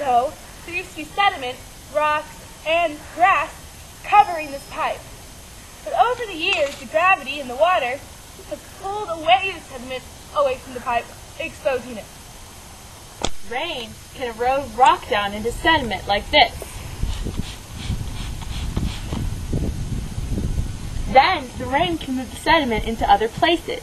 ago, there used to be sediment, rocks, and grass covering this pipe. But over the years, the gravity in the water has pulled away the sediment away from the pipe, exposing it. Rain can erode rock down into sediment like this. Then the rain can move the sediment into other places.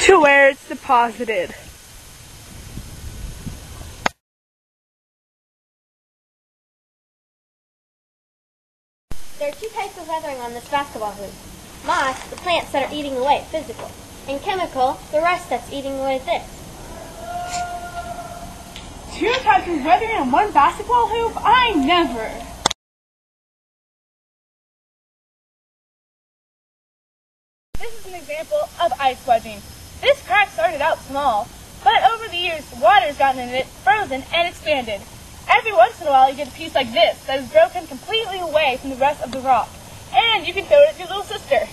To where it's deposited. There are two types of weathering on this basketball hoop. Moss, the plants that are eating away at physical, and chemical, the rest that's eating away at this. Two types of weathering on one basketball hoop? I never! This is an example of ice wedging. This crack started out small, but over the years, water's gotten in it, frozen, and expanded. Every once in a while, you get a piece like this that is broken completely away from the rest of the rock, and you can throw it at your little sister.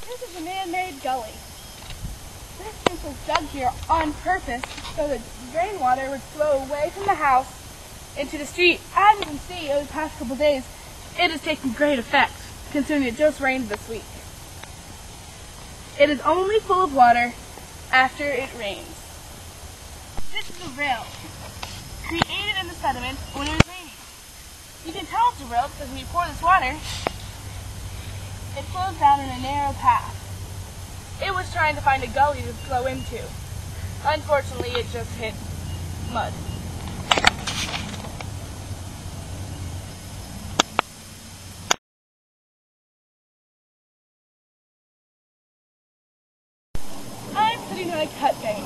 This is a man-made gully. This was dug here on purpose so that rainwater would flow away from the house into the street. As you can see, over the past couple days, it has taken great effect, considering it just rained this week. It is only full of water after it rains. This is a rill, created in the sediment when it is raining. You can tell it's a rill because when you pour this water, it flows down in a narrow path. It was trying to find a gully to flow into. Unfortunately, it just hit mud. I'm sitting on a cut bank.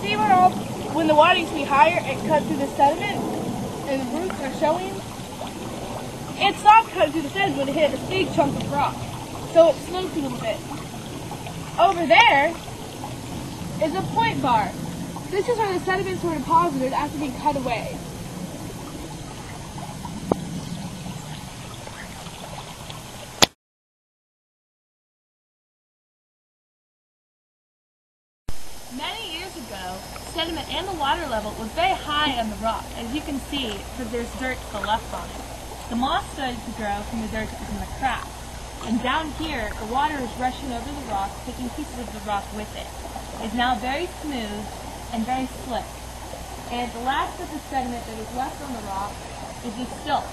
See when the water used to be higher, it cut through the sediment and the roots are showing? It stopped cutting through the sediment when it hit a big chunk of rock, so it sloped a little bit. Over there is a point bar. This is where the sediments were deposited after being cut away. Many years ago, sediment and the water level was very high on the rock, as you can see, because there's dirt to the left on it. The moss started to grow from the dirt that was in the crack. And down here, the water is rushing over the rock, taking pieces of the rock with it. It's now very smooth and very slick. And the last of the sediment that is left on the rock is the silt.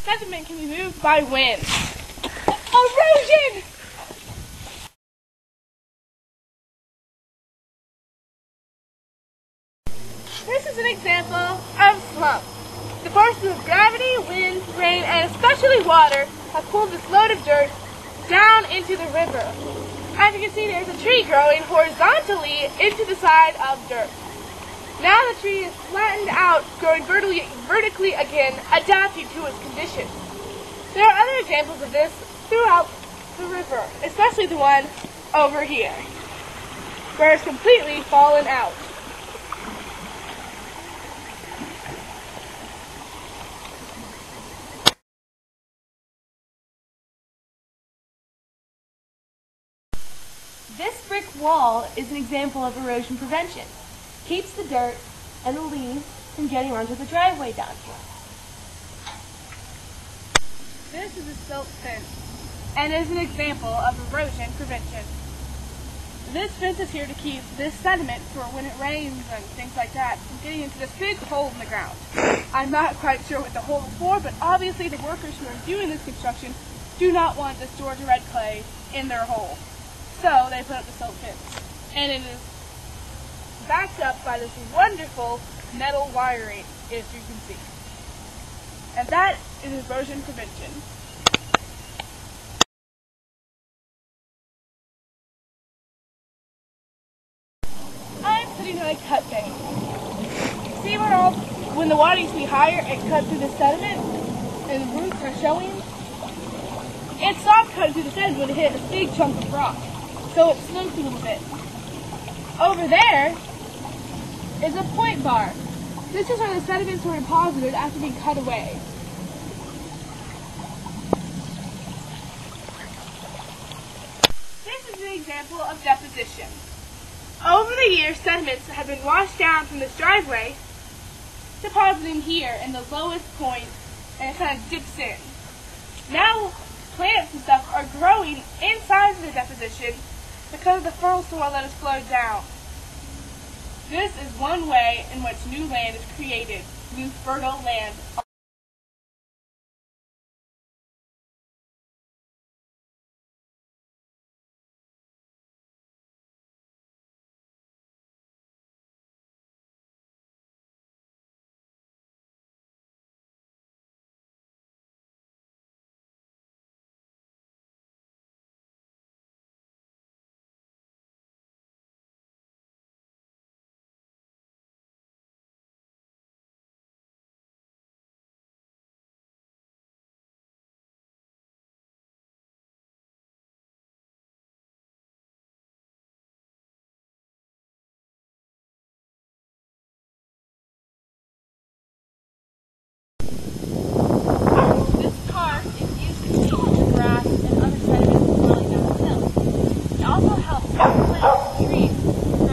Sediment can be moved by wind. Erosion! This is an example of slump. The forces of gravity, wind, rain, and especially water have pulled this load of dirt down into the river. As you can see, there's a tree growing horizontally into the side of dirt. Now the tree is flattened out, growing vertically again, adapting to its conditions. There are other examples of this throughout the river, especially the one over here, where it's completely fallen out. This brick wall is an example of erosion prevention. Keeps the dirt and the leaves from getting onto the driveway down here. This is a silt fence and is an example of erosion prevention. This fence is here to keep this sediment for when it rains and things like that from getting into this big hole in the ground. I'm not quite sure what the hole is for, but obviously the workers who are doing this construction do not want this Georgia red clay in their hole. So they put up the silt fence. And it is backed up by this wonderful metal wiring, as you can see. And that is erosion prevention. I'm sitting on a cut bank. See when the water used to be higher it cut through the sediment and the roots are showing, it stopped cutting through the sediment when it hit a big chunk of rock. So it sloped a little bit. Over there is a point bar. This is where the sediments were deposited after being cut away. This is an example of deposition. Over the years, sediments have been washed down from this driveway, depositing here in the lowest point, and it kind of dips in. Now, plants and stuff are growing inside of the deposition because of the fertile soil that has flowed down. This is one way in which new land is created, new fertile land.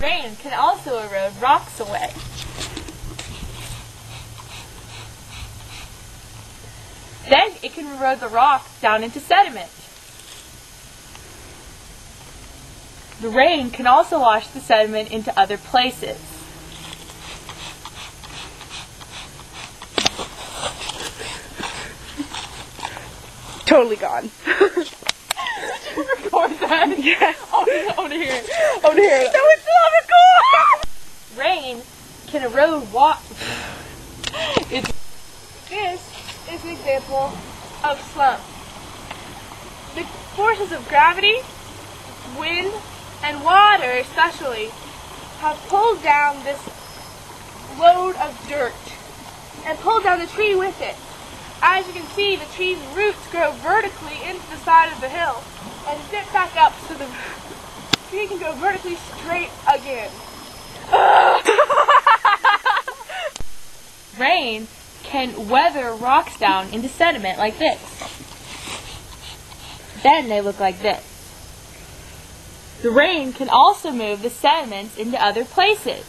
Rain can also erode rocks away. Then it can erode the rocks down into sediment. The rain can also wash the sediment into other places. Totally gone. Record that. Yeah. I want to hear it. I want to hear it. No, it's not recorded! Rain can erode water. This is an example of slump. The forces of gravity, wind, and water especially have pulled down this load of dirt and pulled down the tree with it. As you can see, the tree's roots grow vertically into the side of the hill and dip back up so the tree can go vertically straight again. Rain can weather rocks down into sediment like this. Then they look like this. The rain can also move the sediments into other places.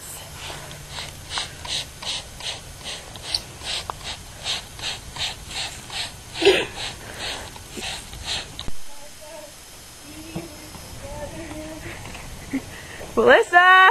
Melissa!